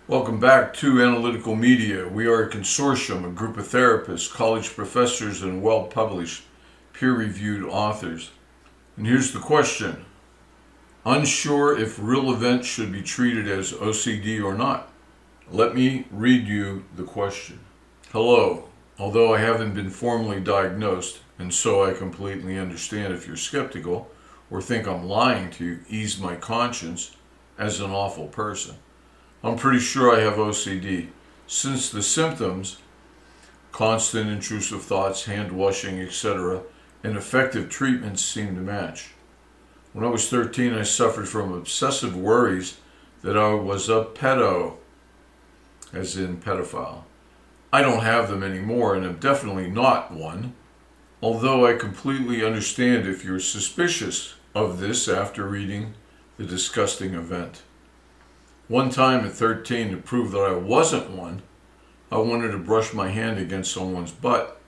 Welcome back to Analytical Media. We are a consortium, a group of therapists, college professors, and well-published, peer-reviewed authors. And here's the question. Unsure if real events should be treated as OCD or not? Let me read you the question. Hello. Although I haven't been formally diagnosed, and so I completely understand if you're skeptical or think I'm lying to ease my conscience as an awful person. I'm pretty sure I have OCD, since the symptoms, constant intrusive thoughts, hand washing, etc., and effective treatments seem to match. When I was 13, I suffered from obsessive worries that I was a pedo, as in pedophile. I don't have them anymore, and I'm definitely not one, although I completely understand if you're suspicious of this after reading the disgusting event. One time at 13, to prove that I wasn't one, I wanted to brush my hand against someone's butt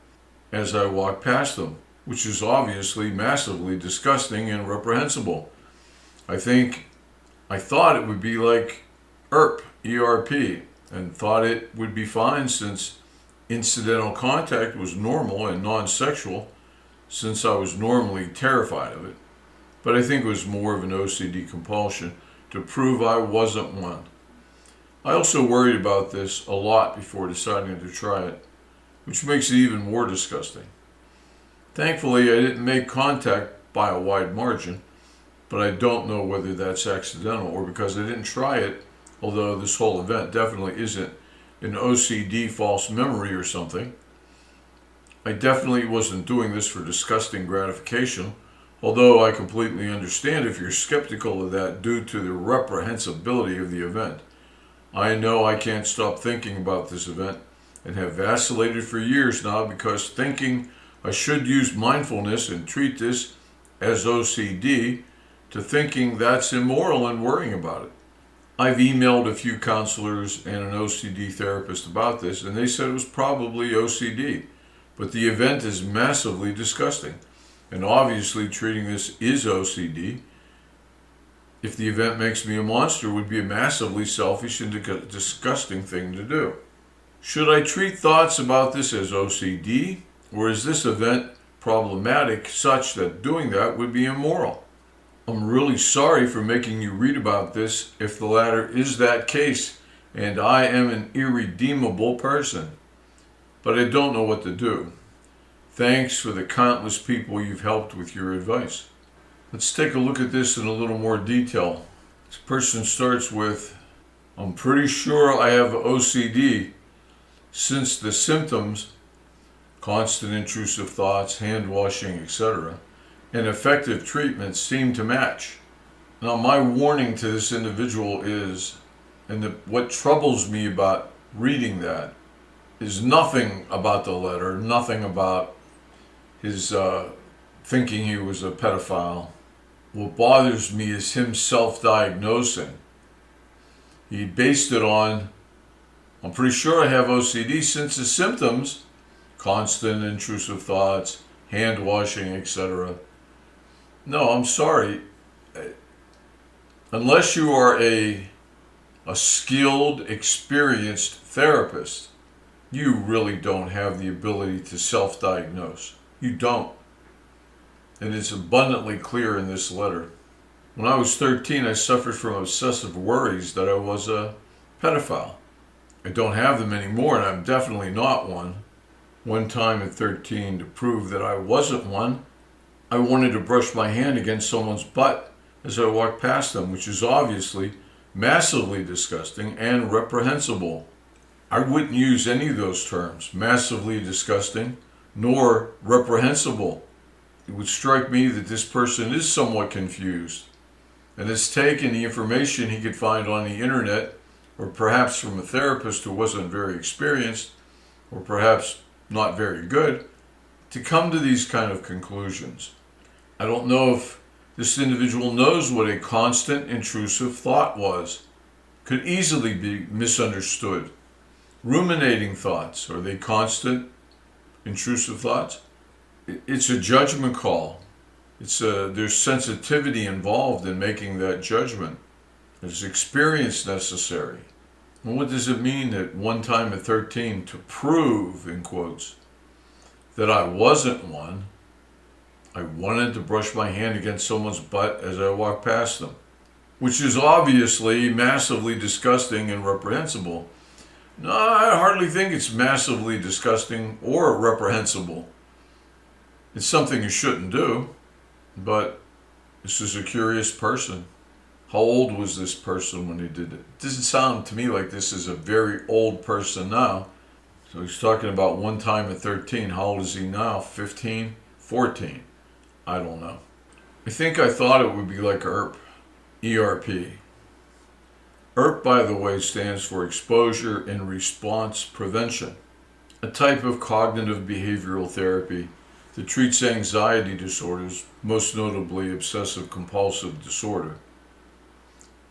as I walked past them, which is obviously massively disgusting and reprehensible. I thought it would be like ERP, and thought it would be fine since incidental contact was normal and non-sexual, since I was normally terrified of it. But I think it was more of an OCD compulsion to prove I wasn't one. I also worried about this a lot before deciding to try it, which makes it even more disgusting. Thankfully, I didn't make contact by a wide margin, but I don't know whether that's accidental or because I didn't try it, although this whole event definitely isn't an OCD false memory or something. I definitely wasn't doing this for disgusting gratification, although I completely understand if you're skeptical of that due to the reprehensibility of the event. I know I can't stop thinking about this event and have vacillated for years now because thinking I should use mindfulness and treat this as OCD to thinking that's immoral and worrying about it. I've emailed a few counselors and an OCD therapist about this, and they said it was probably OCD, but the event is massively disgusting. And obviously treating this is OCD. If the event makes me a monster, it would be a massively selfish and disgusting thing to do. Should I treat thoughts about this as OCD, or is this event problematic such that doing that would be immoral? I'm really sorry for making you read about this if the latter is that case, and I am an irredeemable person. But I don't know what to do. Thanks for the countless people you've helped with your advice. Let's take a look at this in a little more detail. This person starts with, I'm pretty sure I have OCD since the symptoms, constant intrusive thoughts, hand washing, etc., and effective treatments seem to match. Now, my warning to this individual is, what troubles me about reading that is nothing about the letter, nothing about his thinking he was a pedophile. What bothers me is him self-diagnosing. He based it on, I'm pretty sure I have OCD since the symptoms, constant intrusive thoughts, hand washing, etc. No, I'm sorry. Unless you are a skilled, experienced therapist, you really don't have the ability to self-diagnose. You don't. And it's abundantly clear in this letter. When I was 13, I suffered from obsessive worries that I was a pedophile. I don't have them anymore, and I'm definitely not one. One time at 13, to prove that I wasn't one, I wanted to brush my hand against someone's butt as I walked past them, which is obviously massively disgusting and reprehensible. I wouldn't use any of those terms, massively disgusting, nor reprehensible. It would strike me that this person is somewhat confused and has taken the information he could find on the internet, or perhaps from a therapist who wasn't very experienced, or perhaps not very good, to come to these kind of conclusions. I don't know if this individual knows what a constant intrusive thought was. Could easily be misunderstood. Ruminating thoughts, are they constant intrusive thoughts? It's a judgment call. There's sensitivity involved in making that judgment. There's experience necessary. Well, what does it mean at one time at 13 to prove, in quotes, that I wasn't one? I wanted to brush my hand against someone's butt as I walked past them, which is obviously massively disgusting and reprehensible. No, I hardly think it's massively disgusting or reprehensible. It's something you shouldn't do, but this is a curious person. How old was this person when he did it? It doesn't sound to me like this is a very old person now. So he's talking about one time at 13. How old is he now? 15? 14? I don't know. I think I thought it would be like ERP. ERP. ERP, by the way, stands for Exposure and Response Prevention, a type of cognitive behavioral therapy that treats anxiety disorders, most notably obsessive compulsive disorder.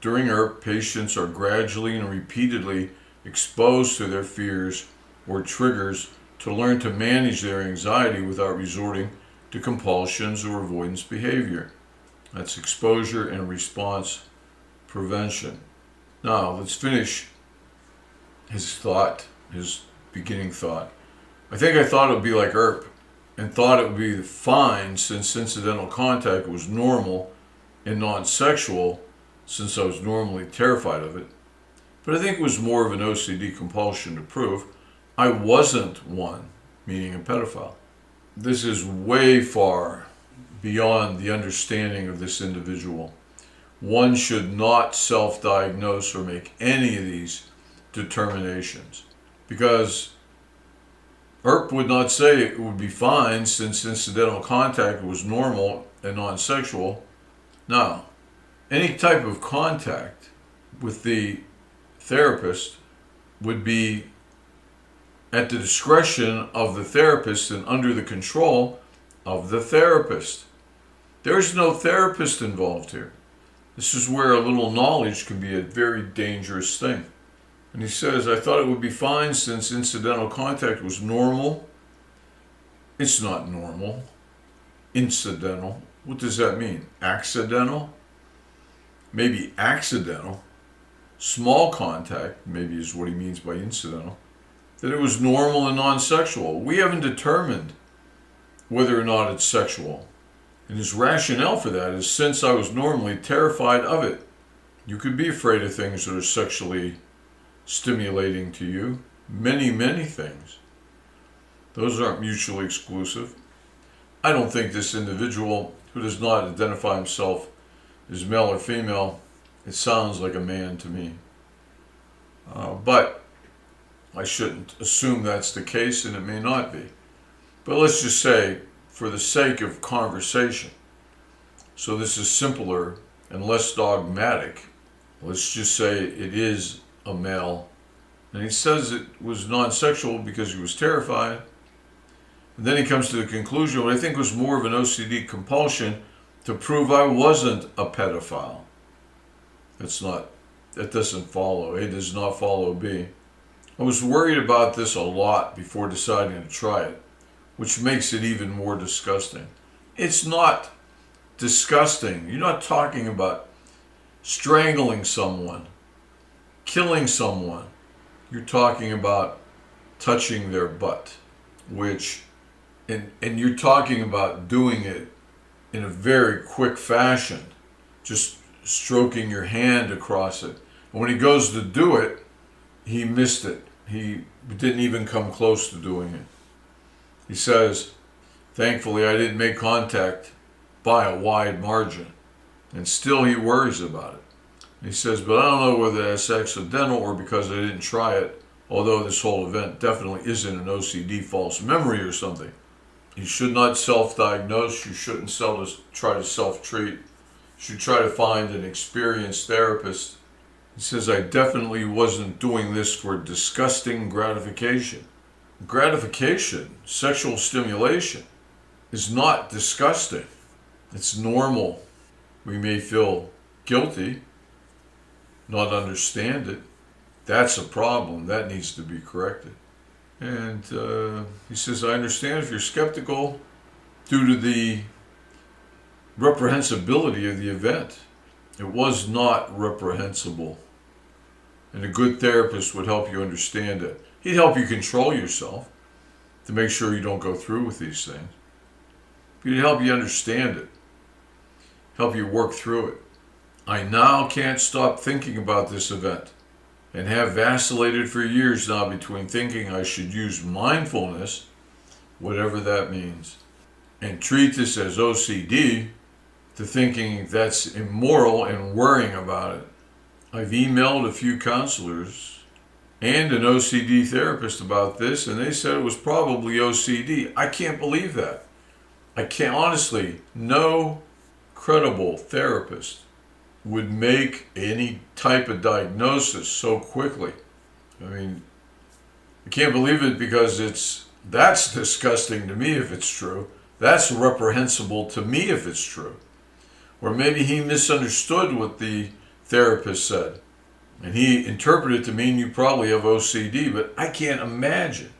During ERP, patients are gradually and repeatedly exposed to their fears or triggers to learn to manage their anxiety without resorting to compulsions or avoidance behavior. That's exposure and response prevention. Now, let's finish his thought, his beginning thought. I think I thought it would be like ERP and thought it would be fine since incidental contact was normal and non-sexual, since I was normally terrified of it. But I think it was more of an OCD compulsion to prove I wasn't one, meaning a pedophile. This is way far beyond the understanding of this individual. One should not self-diagnose or make any of these determinations, because ERP would not say it would be fine since incidental contact was normal and non-sexual. Now, any type of contact with the therapist would be at the discretion of the therapist and under the control of the therapist. There's no therapist involved here. This is where a little knowledge can be a very dangerous thing. And he says, I thought it would be fine since incidental contact was normal. It's not normal. Incidental. What does that mean? Accidental? Maybe accidental. Small contact, maybe is what he means by incidental. That it was normal and non-sexual. We haven't determined whether or not it's sexual. And his rationale for that is since I was normally terrified of it. You could be afraid of things that are sexually stimulating to you. Many, many things. Those aren't mutually exclusive. I don't think this individual, who does not identify himself as male or female, it sounds like a man to me. But I shouldn't assume that's the case, and it may not be. But let's just say, for the sake of conversation, so this is simpler and less dogmatic, let's just say it is a male. And he says it was non-sexual because he was terrified. And then he comes to the conclusion, what I think was more of an OCD compulsion to prove I wasn't a pedophile. That doesn't follow. A does not follow B. I was worried about this a lot before deciding to try it, which makes it even more disgusting. It's not disgusting. You're not talking about strangling someone, killing someone. You're talking about touching their butt, and you're talking about doing it in a very quick fashion, just stroking your hand across it. And when he goes to do it, he missed it. He didn't even come close to doing it. He says, thankfully I didn't make contact by a wide margin. And still he worries about it. He says, but I don't know whether that's accidental or because I didn't try it, although this whole event definitely isn't an OCD false memory or something. You should not self-diagnose. You shouldn't try to self-treat. You should try to find an experienced therapist. He says, I definitely wasn't doing this for disgusting gratification. Gratification, sexual stimulation, is not disgusting. It's normal. We may feel guilty, not understand it. That's a problem. That needs to be corrected. And he says, I understand if you're skeptical due to the reprehensibility of the event. It was not reprehensible. And a good therapist would help you understand it. He'd help you control yourself to make sure you don't go through with these things. He'd help you understand it, help you work through it. I now can't stop thinking about this event and have vacillated for years now between thinking I should use mindfulness, whatever that means, and treat this as OCD, to thinking that's immoral and worrying about it. I've emailed a few counselors and an OCD therapist about this, and they said it was probably OCD. I can't believe that. I can't, honestly, no credible therapist would make any type of diagnosis so quickly. I mean, I can't believe it because that's disgusting to me if it's true. That's reprehensible to me if it's true. Or maybe he misunderstood what the therapist said, and he interpreted it to mean you probably have OCD, but I can't imagine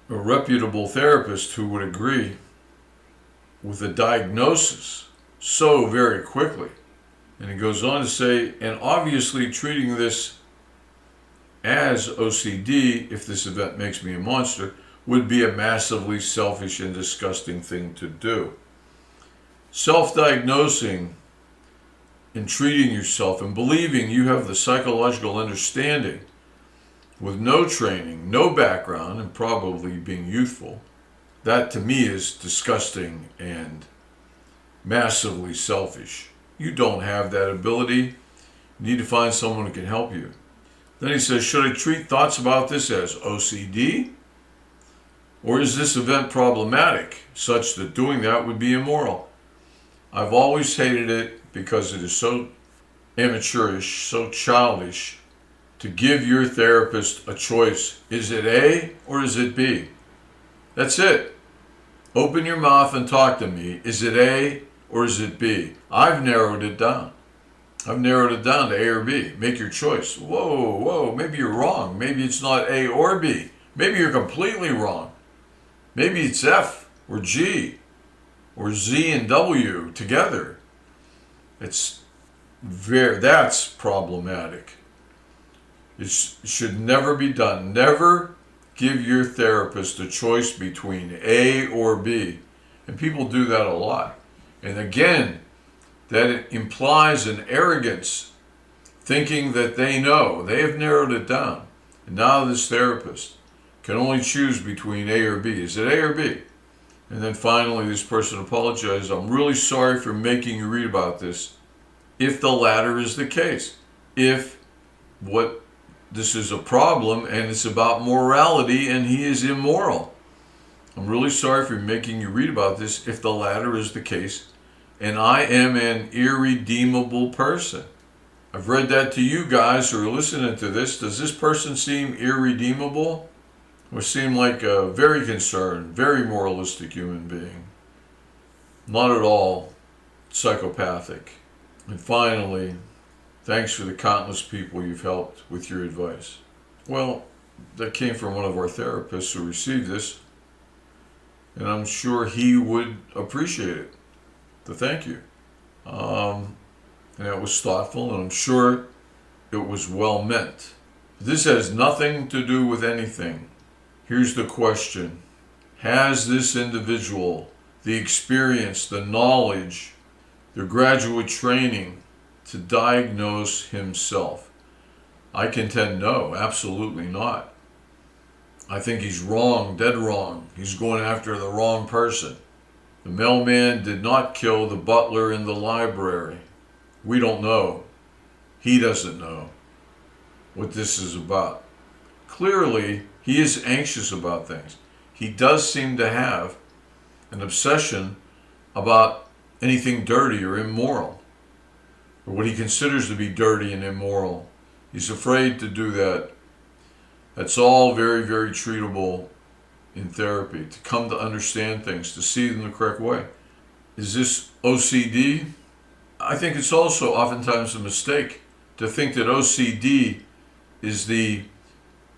a reputable therapist who would agree with a diagnosis so very quickly. And he goes on to say, and obviously treating this as OCD, if this event makes me a monster, would be a massively selfish and disgusting thing to do. Self-diagnosing and treating yourself and believing you have the psychological understanding with no training, no background, and probably being youthful, that to me is disgusting and massively selfish. You don't have that ability. You need to find someone who can help you. Then he says, should I treat thoughts about this as OCD? Or is this event problematic, such that doing that would be immoral? I've always hated it because it is so amateurish, so childish, to give your therapist a choice. Is it A or is it B? That's it. Open your mouth and talk to me. Is it A or is it B? I've narrowed it down. I've narrowed it down to A or B. Make your choice. Whoa, maybe you're wrong. Maybe it's not A or B. Maybe you're completely wrong. Maybe it's F or G or Z and W together. That's problematic. It should never be done. Never give your therapist a choice between A or B. And people do that a lot. And again, that implies an arrogance, thinking that they know. They have narrowed it down. And now this therapist can only choose between A or B. Is it A or B? And then finally this person apologizes. I'm really sorry for making you read about this. If the latter is the case. If this is a problem and it's about morality and he is immoral. I'm really sorry for making you read about this if the latter is the case. And I am an irredeemable person. I've read that to you guys who are listening to this. Does this person seem irredeemable? Or seem like a very concerned, very moralistic human being? Not at all psychopathic. And finally, thanks for the countless people you've helped with your advice. Well, that came from one of our therapists who received this, and I'm sure he would appreciate it. So thank you. And it was thoughtful, and I'm sure it was well meant. This has nothing to do with anything. Here's the question. Has this individual the experience, the knowledge, the graduate training to diagnose himself? I contend no, absolutely not. I think he's wrong, dead wrong. He's going after the wrong person. The mailman did not kill the butler in the library. We don't know. He doesn't know what this is about. Clearly, he is anxious about things. He does seem to have an obsession about anything dirty or immoral, or what he considers to be dirty and immoral. He's afraid to do that. That's all very, very treatable in therapy, to come to understand things, to see them the correct way. Is this OCD? I think it's also oftentimes a mistake to think that OCD is the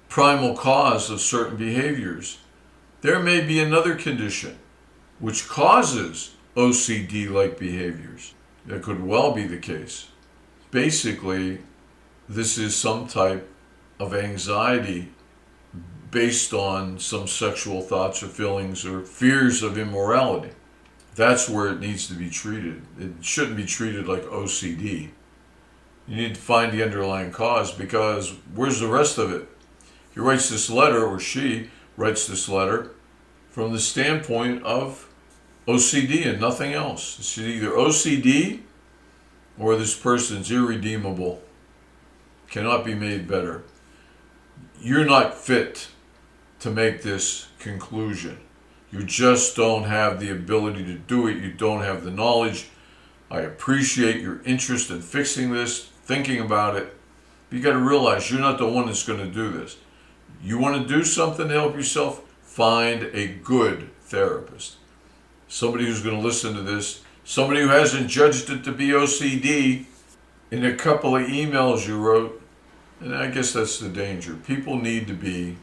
primal cause of certain behaviors. There may be another condition which causes OCD-like behaviors. That could well be the case. Basically, this is some type of anxiety based on some sexual thoughts or feelings or fears of immorality. That's where it needs to be treated. It shouldn't be treated like OCD. You need to find the underlying cause, because where's the rest of it? He writes this letter, or she writes this letter, from the standpoint of OCD and nothing else. It's either OCD or this person's irredeemable, cannot be made better. You're not fit to make this conclusion. You just don't have the ability to do it. You don't have the knowledge. I appreciate your interest in fixing this, thinking about it. But you got to realize you're not the one that's going to do this. You want to do something to help yourself? Find a good therapist. Somebody who's going to listen to this. Somebody who hasn't judged it to be OCD in a couple of emails you wrote. And I guess that's the danger. People need to be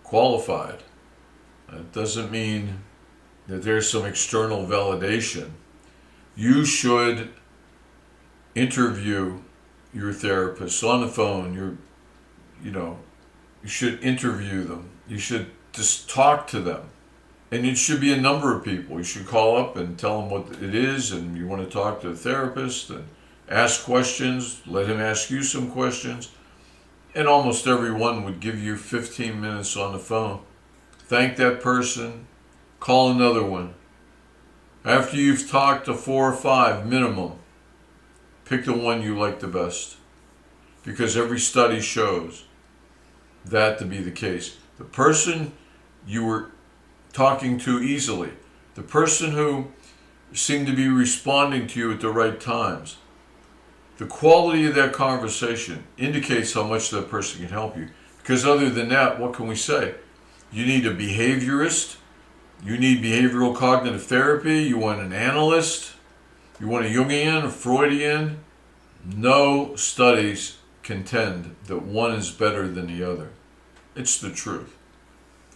qualified. It doesn't mean that there's some external validation. You should interview your therapist on the phone. You should interview them. You should just talk to them. And it should be a number of people. You should call up and tell them what it is, and you want to talk to the therapist and ask questions, let him ask you some questions. And almost everyone would give you 15 minutes on the phone. Thank that person, call another one. After you've talked to 4 or 5 minimum, pick the one you like the best. Because every study shows that to be the case. The person you were talking to easily, the person who seemed to be responding to you at the right times, the quality of that conversation indicates how much that person can help you. Because other than that, what can we say? You need a behaviorist. You need behavioral cognitive therapy. You want an analyst. You want a Jungian, a Freudian. No studies contend that one is better than the other. It's the truth.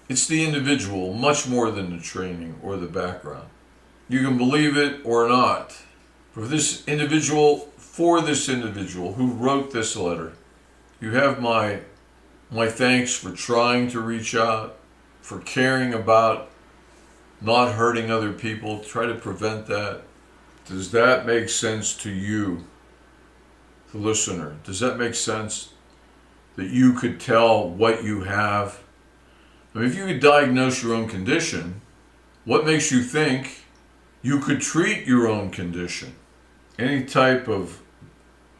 It's the individual much more than the training or the background. You can believe it or not. For this individual who wrote this letter, you have my thanks for trying to reach out, for caring about not hurting other people. Try to prevent that. Does that make sense to you, the listener? Does that make sense that you could tell what you have? I mean, if you could diagnose your own condition, what makes you think you could treat your own condition? Any type of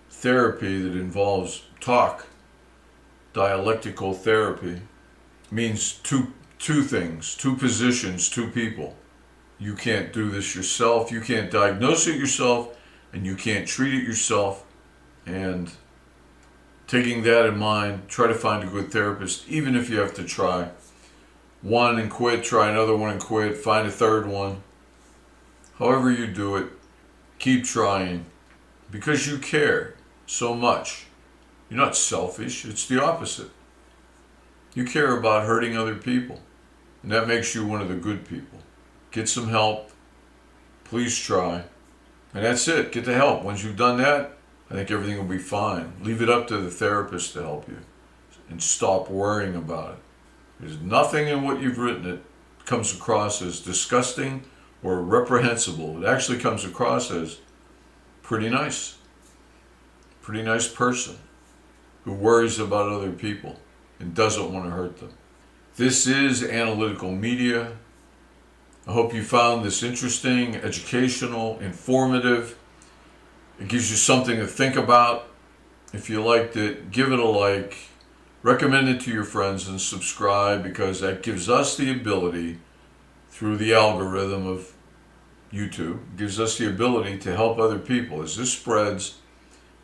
therapy that involves talk, dialectical therapy, means two things, 2 positions, 2 people. You can't do this yourself. You can't diagnose it yourself, and you can't treat it yourself. And taking that in mind, try to find a good therapist, even if you have to try one and quit, try another one and quit, find a third one. However you do it, keep trying, because you care so much. You're not selfish. It's the opposite. You care about hurting other people, and that makes you one of the good people. Get some help. Please try. And that's it. Get the help. Once you've done that, I think everything will be fine. Leave it up to the therapist to help you, and stop worrying about it. There's nothing in what you've written that comes across as disgusting or reprehensible. It actually comes across as pretty nice. Pretty nice person who worries about other people and doesn't want to hurt them. This is Analytical Media. I hope you found this interesting, educational, informative. It gives you something to think about. If you liked it, give it a like. Recommend it to your friends and subscribe, because that gives us the ability, through the algorithm of YouTube, gives us the ability to help other people. As this spreads,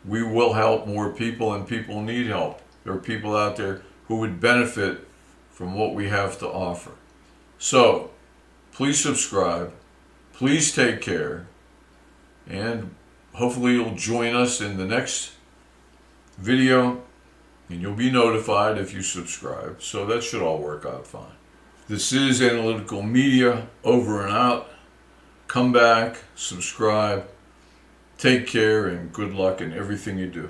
we will help more people, and people need help. There are people out there who would benefit from what we have to offer. So, please subscribe, please take care, and hopefully you'll join us in the next video, and you'll be notified if you subscribe. So that should all work out fine. This is Analytical Media, over and out. Come back, subscribe, take care, and good luck in everything you do.